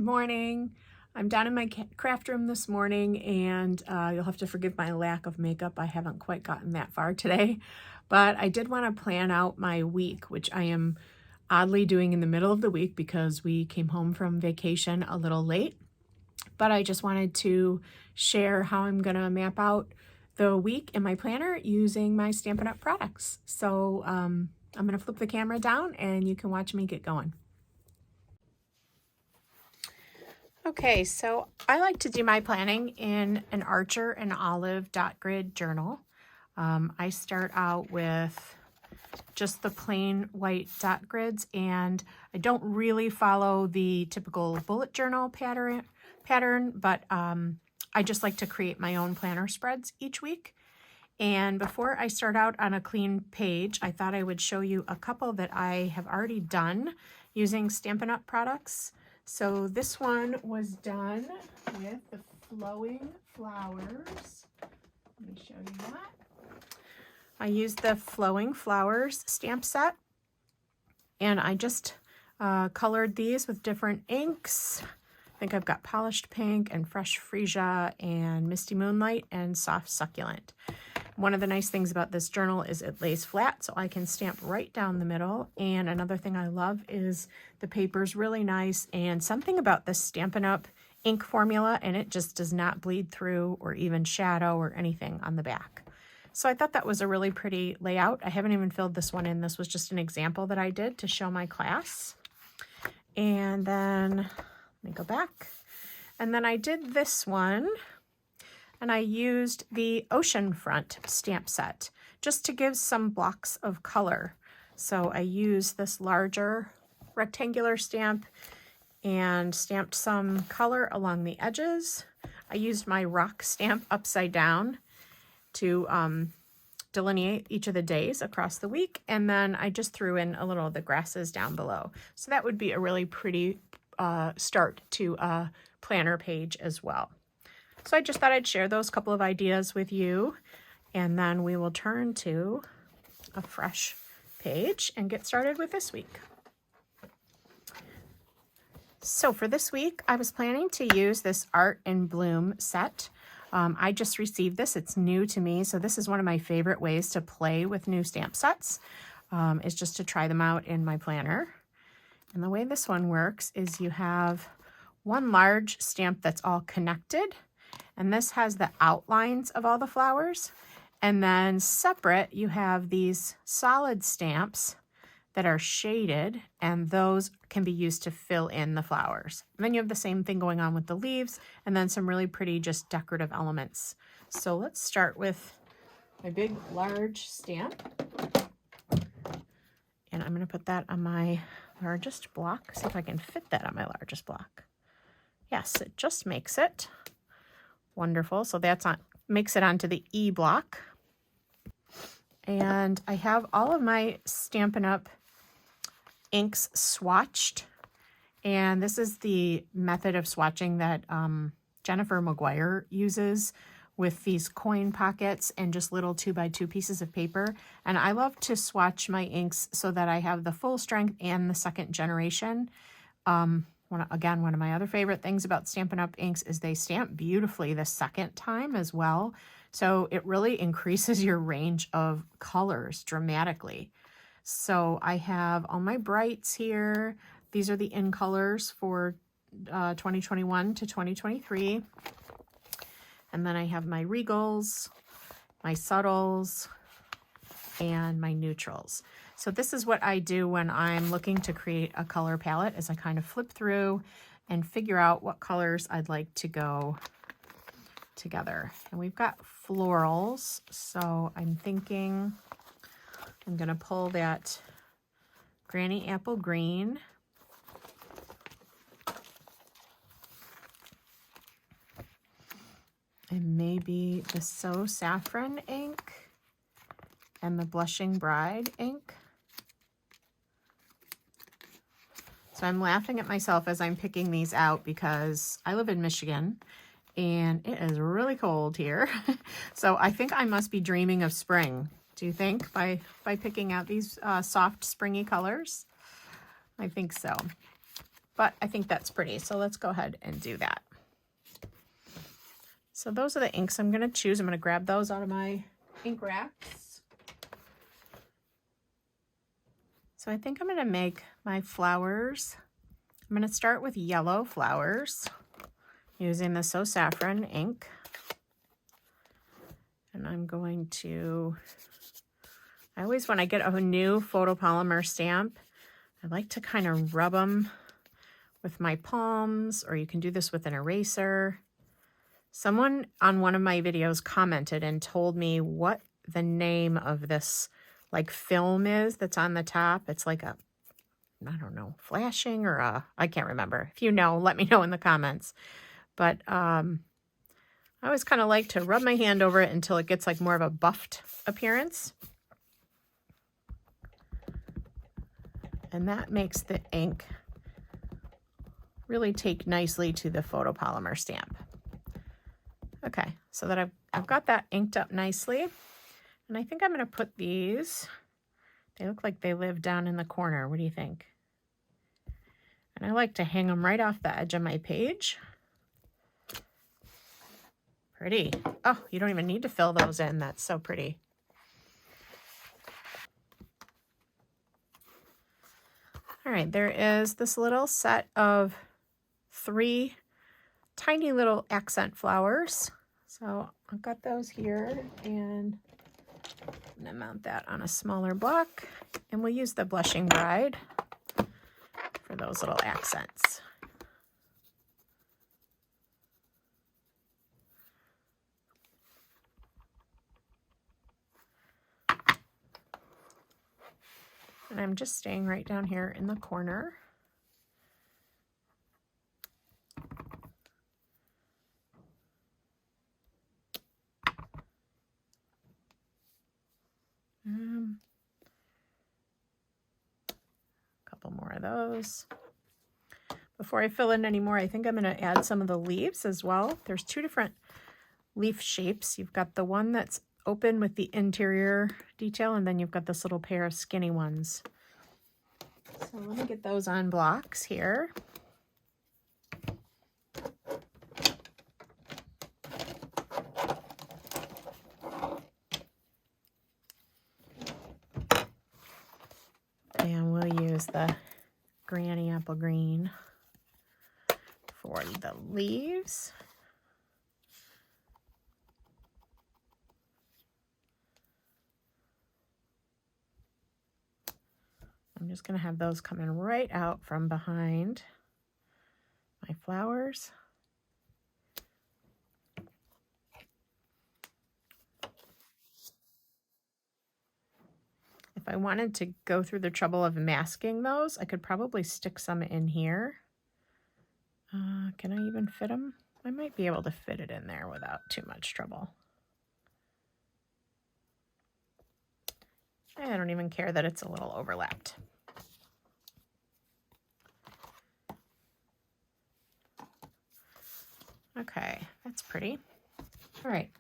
morning. I'm down in my craft room this morning, and you'll have to forgive my lack of makeup. I haven't quite gotten that far today, but I did want to plan out my week, which I am oddly doing in the middle of the week because we came home from vacation a little late. But I just wanted to share how I'm going to map out the week in my planner using my Stampin' Up! Products. So I'm going to flip the camera down and you can watch me get going. Okay, so I like to do my planning in an Archer and Olive dot grid journal. I start out with just the plain white dot grids, and I don't really follow the typical bullet journal pattern, but I just like to create my own planner spreads each week. And before I start out on a clean page, I thought I would show you a couple that I have already done using Stampin' Up! Products. So this one was done with the flowing flowers. Let me show you that. I used the flowing flowers stamp set, and I just colored these with different inks. I think I've got Polished Pink and Fresh Freesia and Misty Moonlight and Soft Succulent. One of the nice things about this journal is it lays flat, so I can stamp right down the middle. And another thing I love is the paper's really nice, and something about the Stampin' Up! Ink formula, and it just does not bleed through or even shadow or anything on the back. So I thought that was a really pretty layout. I haven't even filled this one in. This was just an example that I did to show my class. And then, let me go back. And then I did this one, and I used the Oceanfront stamp set just to give some blocks of color. So I used this larger rectangular stamp and stamped some color along the edges. I used my rock stamp upside down to delineate each of the days across the week, and then I just threw in a little of the grasses down below. So that would be a really pretty start to a planner page as well. So I just thought I'd share those couple of ideas with you, and then we will turn to a fresh page and get started with this week. So for this week, I was planning to use this Art in Bloom set. I just received this. It's new to me, so this is one of my favorite ways to play with new stamp sets, is just to try them out in my planner. And the way this one works is you have one large stamp that's all connected, and this has the outlines of all the flowers. And then separate, you have these solid stamps that are shaded, and those can be used to fill in the flowers. And then you have the same thing going on with the leaves, and then some really pretty just decorative elements. So let's start with my big large stamp. And I'm going to put that on my largest block. See if I can fit that on my largest block. Yes, it just makes it. Wonderful. So that's on, makes it onto the E block. And I have all of my Stampin' Up! Inks swatched. And this is the method of swatching that Jennifer McGuire uses with these coin pockets and just little 2x2 pieces of paper. And I love to swatch my inks so that I have the full strength and the second generation. Again, one of my other favorite things about Stampin' Up! Inks is they stamp beautifully the second time as well. So it really increases your range of colors dramatically. So I have all my brights here. These are the in colors for 2021 to 2023. And then I have my regals, my subtles, and my neutrals. So this is what I do when I'm looking to create a color palette, is I kind of flip through and figure out what colors I'd like to go together. And we've got florals, so I'm thinking I'm going to pull that Granny Apple Green. And maybe the So Saffron ink and the Blushing Bride ink. So I'm laughing at myself as I'm picking these out because I live in Michigan and it is really cold here. So I think I must be dreaming of spring. Do you think by picking out these soft springy colors? I think so. but I think that's pretty. So let's go ahead and do that. So those are the inks I'm going to choose. I'm going to grab those out of my ink racks. So I think I'm going to make my flowers. I'm going to start with yellow flowers using the Saffron Ink. And I'm going to, I always, when I get a new photopolymer stamp, I like to kind of rub them with my palms, or you can do this with an eraser. Someone on one of my videos commented and told me what the name of this like film is that's on the top. It's like a, I don't know, flashing or a, I can't remember. If you know, let me know in the comments. But I always kind of like to rub my hand over it until it gets like more of a buffed appearance. And that makes the ink really take nicely to the photopolymer stamp. Okay, so that I've got that inked up nicely. And I think I'm going to put these, they look like they live down in the corner. What do you think? And I like to hang them right off the edge of my page. Pretty. Oh, you don't even need to fill those in. That's so pretty. All right, there is this little set of 3 tiny little accent flowers. So I've got those here, and I'm gonna mount that on a smaller block, and we'll use the Blushing Bride for those little accents. And I'm just staying right down here in the corner. A couple more of those. Before I fill in any more, I think I'm going to add some of the leaves as well. There's 2 different leaf shapes. You've got the one that's open with the interior detail, and then you've got this little pair of skinny ones. So let me get those on blocks here. And we'll use the Granny Apple Green for the leaves. I'm just going to have those coming right out from behind my flowers. If I wanted to go through the trouble of masking those, I could probably stick some in here. Can I even fit them? I might be able to fit it in there without too much trouble. I don't even care that it's a little overlapped. Okay, that's pretty. All right.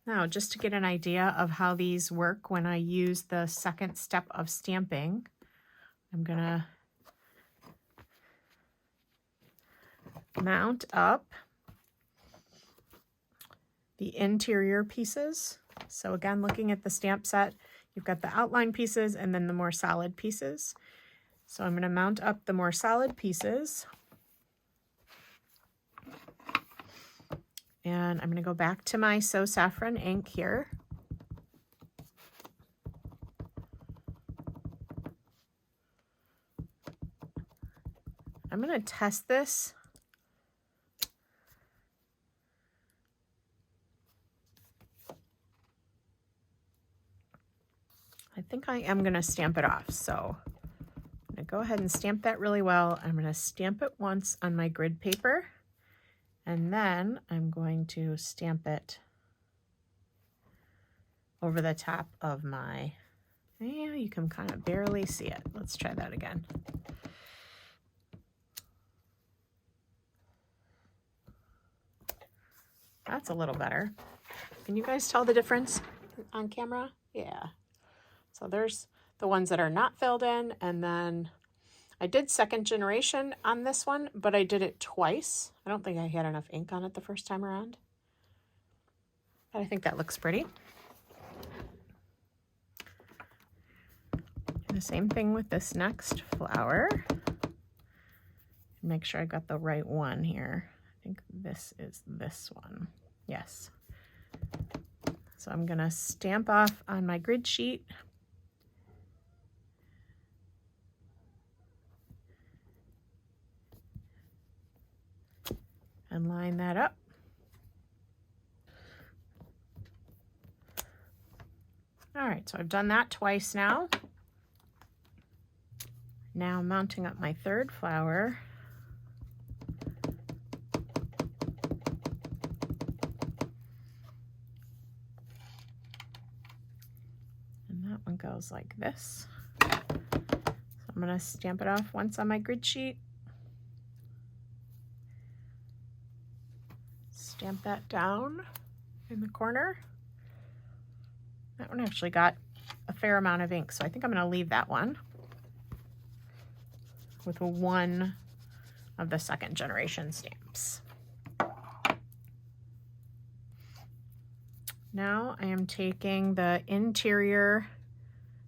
Now, just to get an idea of how these work when I use the second step of stamping, I'm gonna mount up the interior pieces. So again, looking at the stamp set, you've got the outline pieces and then the more solid pieces. So I'm going to mount up the more solid pieces. And I'm going to go back to my Saffron Ink here. I'm going to test this. I think I am going to stamp it off. So I'm going to go ahead and stamp that really well. I'm going to stamp it once on my grid paper. And then I'm going to stamp it over the top of my, yeah, you can kind of barely see it. Let's try that again. That's a little better. Can you guys tell the difference on camera? Yeah. So there's the ones that are not filled in, and then I did second generation on this one, but I did it twice. I don't think I had enough ink on it the first time around. But I think that looks pretty. And the same thing with this next flower. Make sure I got the right one here. I think this is this one. Yes. So I'm gonna stamp off on my grid sheet. And line that up. All right, so I've done that twice now. Now I'm mounting up my third flower. And that one goes like this. So I'm gonna stamp it off once on my grid sheet. Stamp that down in the corner. That one actually got a fair amount of ink, so I think I'm going to leave that one with one of the second generation stamps. Now I am taking the interior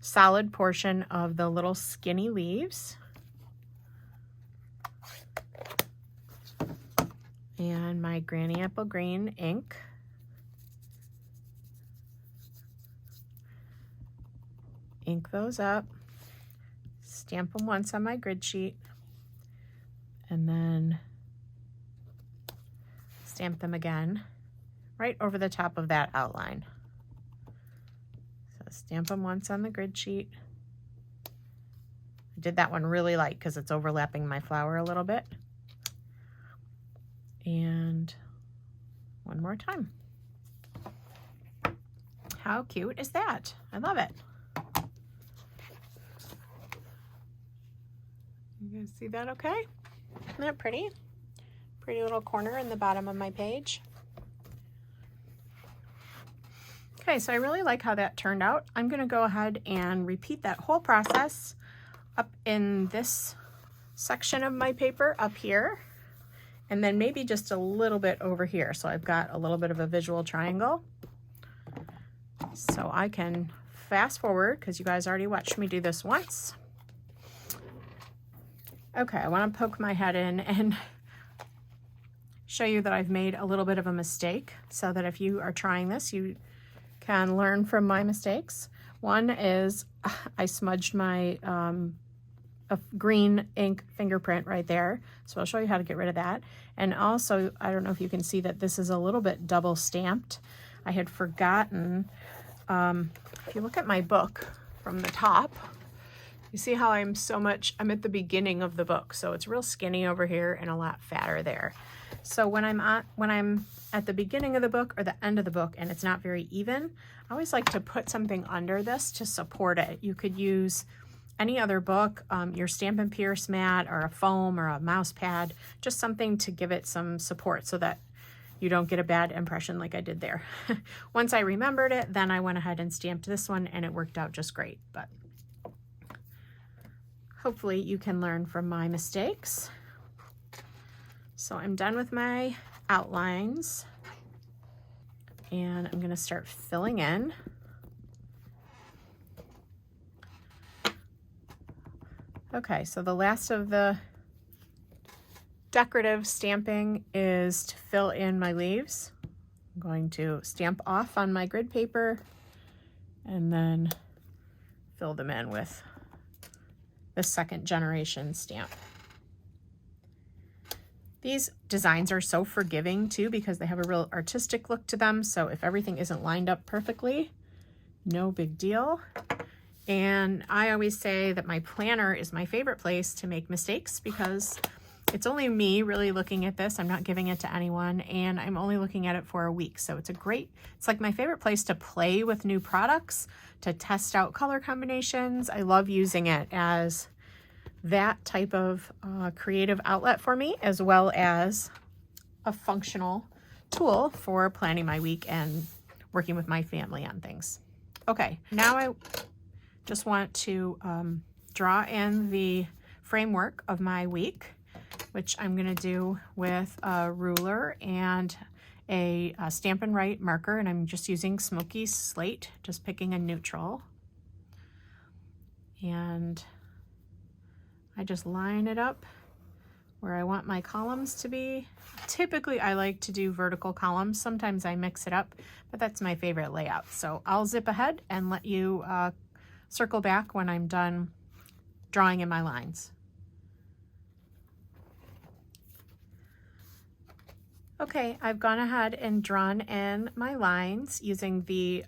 solid portion of the little skinny leaves and my Granny Apple Green ink. Ink those up, stamp them once on my grid sheet, and then stamp them again right over the top of that outline. So stamp them once on the grid sheet. I did that one really light because it's overlapping my flower a little bit. And one more time. How cute is that? I love it. You guys see that okay? Isn't that pretty? Pretty little corner in the bottom of my page. Okay, so I really like how that turned out. I'm gonna go ahead and repeat that whole process up in this section of my paper up here, and then maybe just a little bit over here. So I've got a little bit of a visual triangle. So I can fast forward because you guys already watched me do this once. Okay, I want to poke my head in and show you that I've made a little bit of a mistake so that if you are trying this, you can learn from my mistakes. One is I smudged my a green ink fingerprint right there. So I'll show you how to get rid of that. And also, I don't know if you can see that this is a little bit double stamped. I had forgotten, if you look at my book from the top, you see how I'm at the beginning of the book. So it's real skinny over here and a lot fatter there. So when I'm at the beginning of the book or the end of the book and it's not very even, I always like to put something under this to support it. You could use any other book, your Stampin' Pierce mat or a foam or a mouse pad, just something to give it some support so that you don't get a bad impression like I did there. Once I remembered it, then I went ahead and stamped this one and it worked out just great. But hopefully you can learn from my mistakes. So I'm done with my outlines and I'm gonna start filling in. Okay, so the last of the decorative stamping is to fill in my leaves. I'm going to stamp off on my grid paper and then fill them in with the second generation stamp. These designs are so forgiving too because they have a real artistic look to them. So if everything isn't lined up perfectly, no big deal. And I always say that my planner is my favorite place to make mistakes because it's only me really looking at this. I'm not giving it to anyone and I'm only looking at it for a week. So it's like my favorite place to play with new products, to test out color combinations. I love using it as that type of creative outlet for me, as well as a functional tool for planning my week and working with my family on things. Okay, now I just want to draw in the framework of my week, which I'm going to do with a ruler and a Stampin Write marker, and I'm just using Smoky Slate, just picking a neutral. And I just line it up where I want my columns to be. Typically, I like to do vertical columns. Sometimes I mix it up, but that's my favorite layout. So I'll zip ahead and let you circle back when I'm done drawing in my lines. Okay, I've gone ahead and drawn in my lines using the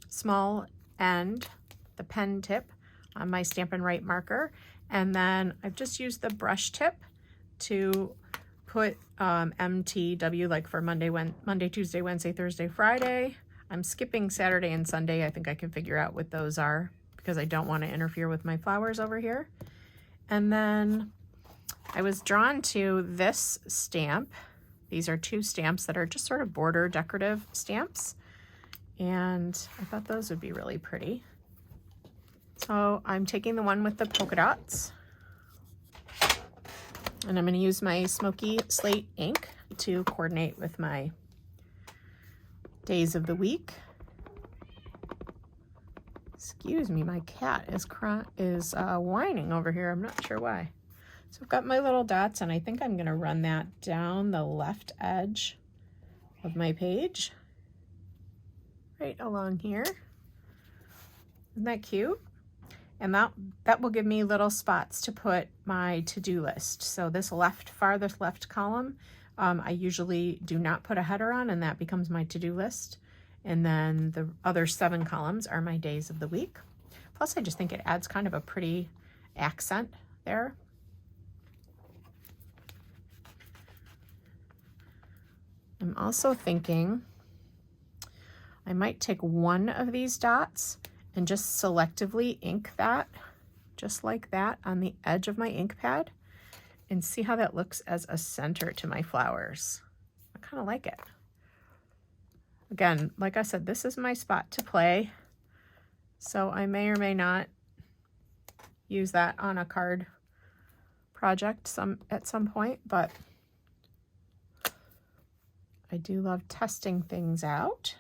small end, the pen tip on my Stampin' Write marker, and then I've just used the brush tip to put MTW, like for Monday, Tuesday, Wednesday, Thursday, Friday. I'm skipping Saturday and Sunday. I think I can figure out what those are because I don't want to interfere with my flowers over here. And then I was drawn to this stamp. These are two stamps that are just sort of border decorative stamps, and I thought those would be really pretty. So I'm taking the one with the polka dots, and I'm going to use my Smoky Slate ink to coordinate with my days of the week. Excuse me, my cat is whining over here. I'm not sure why. So I've got my little dots, and I think I'm going to run that down the left edge of my page, right along here. Isn't that cute? And that will give me little spots to put my to-do list. So this farthest left column, I usually do not put a header on, and that becomes my to-do list. And then the other 7 columns are my days of the week. Plus, I just think it adds kind of a pretty accent there. I'm also thinking I might take one of these dots and just selectively ink that, just like that, on the edge of my ink pad, and see how that looks as a center to my flowers. I kind of like it. Again, like I said, this is my spot to play, so I may or may not use that on a card project at some point, but I do love testing things out.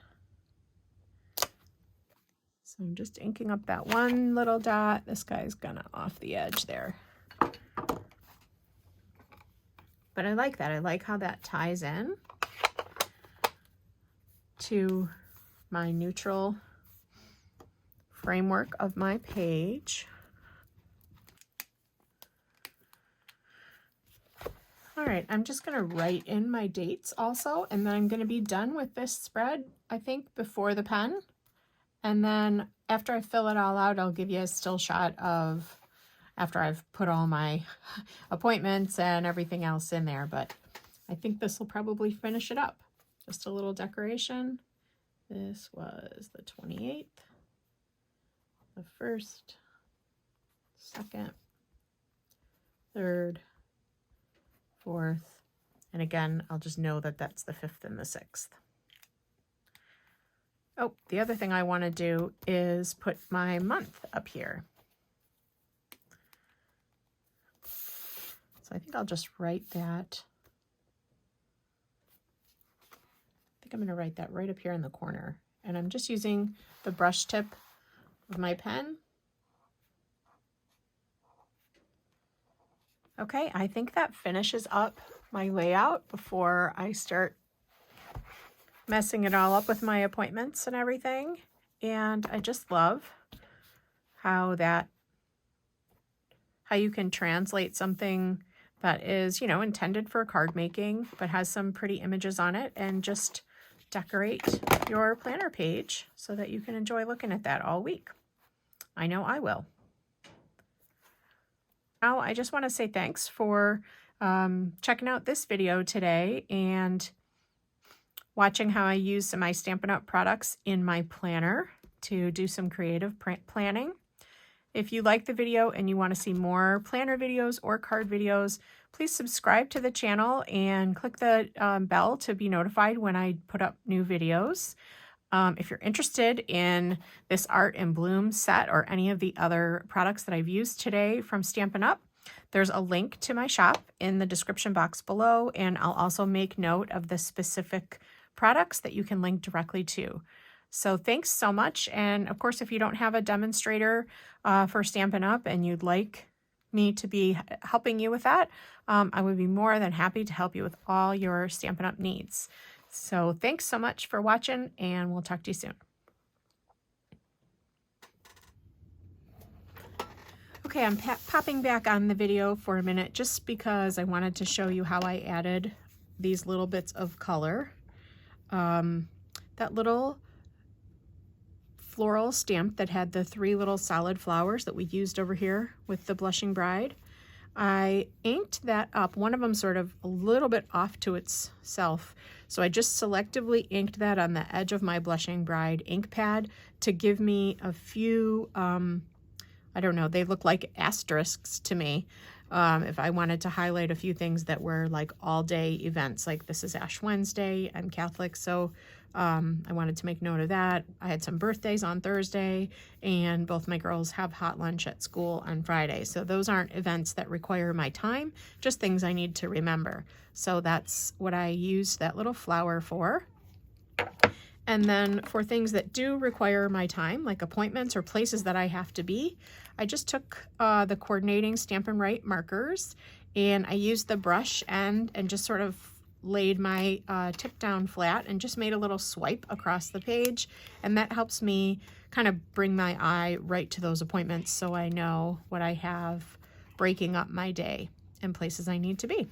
So I'm just inking up that one little dot. This guy's gonna off the edge there. But I like that. I like how that ties in to my neutral framework of my page. All right, I'm just gonna write in my dates also, and then I'm gonna be done with this spread, I think, before the pen. And then after I fill it all out, I'll give you a still shot of after I've put all my appointments and everything else in there. But I think this will probably finish it up. Just a little decoration. This was the 28th, the 1st, 2nd, 3rd, 4th, and again, I'll just know that that's the 5th and the 6th. Oh, the other thing I want to do is put my month up here. So I think I'll just write that. I think I'm going to write that right up here in the corner. And I'm just using the brush tip of my pen. Okay, I think that finishes up my layout before I start messing it all up with my appointments and everything. And I just love how you can translate something that is, you know, intended for card making, but has some pretty images on it, and just decorate your planner page so that you can enjoy looking at that all week. I know I will. Now, I just want to say thanks for checking out this video today and watching how I use some of my Stampin' Up! Products in my planner to do some creative planning. If you like the video and you want to see more planner videos or card videos, please subscribe to the channel and click the bell to be notified when I put up new videos. If you're interested in this Art and Bloom set or any of the other products that I've used today from Stampin' Up, There's a link to my shop in the description box below, and I'll also make note of the specific products that you can link directly to. So thanks so much. And of course, if you don't have a demonstrator for Stampin' Up and you'd like me to be helping you with that, I would be more than happy to help you with all your Stampin' Up needs. So thanks so much for watching, and we'll talk to you soon. Okay, I'm popping back on the video for a minute just because I wanted to show you how I added these little bits of color. That little floral stamp that had the 3 little solid flowers that we used over here with the Blushing Bride, I inked that up, one of them sort of a little bit off to itself. So I just selectively inked that on the edge of my Blushing Bride ink pad to give me a few, I don't know, they look like asterisks to me. If I wanted to highlight a few things that were like all-day events, like this is Ash Wednesday, I'm Catholic, so I wanted to make note of that. I had some birthdays on Thursday, and both my girls have hot lunch at school on Friday. So those aren't events that require my time, just things I need to remember. So that's what I used that little flower for. And then for things that do require my time, like appointments or places that I have to be, I just took the coordinating Stampin' Write markers, and I used the brush end and just sort of laid my tip down flat and just made a little swipe across the page. And that helps me kind of bring my eye right to those appointments so I know what I have breaking up my day and places I need to be.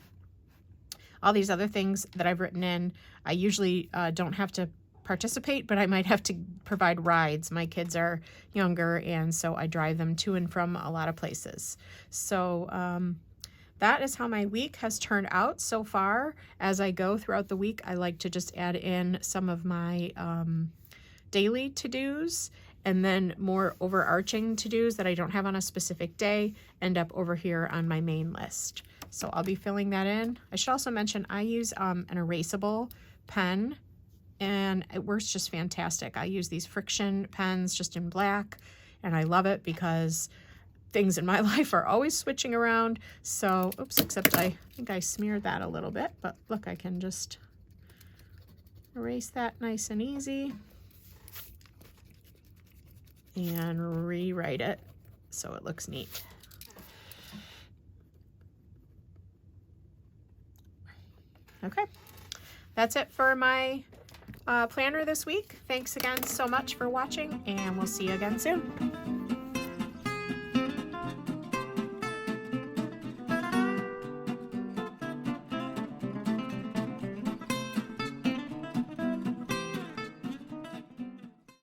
All these other things that I've written in, I usually don't have to participate, but I might have to provide rides. My kids are younger, and so I drive them to and from a lot of places. So that is how my week has turned out so far. As I go throughout the week, I like to just add in some of my daily to-dos, and then more overarching to-dos that I don't have on a specific day end up over here on my main list. So I'll be filling that in. I should also mention I use an erasable pen, and it works just fantastic. I use these friction pens just in black, and I love it because things in my life are always switching around. So, oops, except I think I smeared that a little bit, but look, I can just erase that nice and easy and rewrite it so it looks neat. Okay, that's it for my planner this week. Thanks again so much for watching, and we'll see you again soon.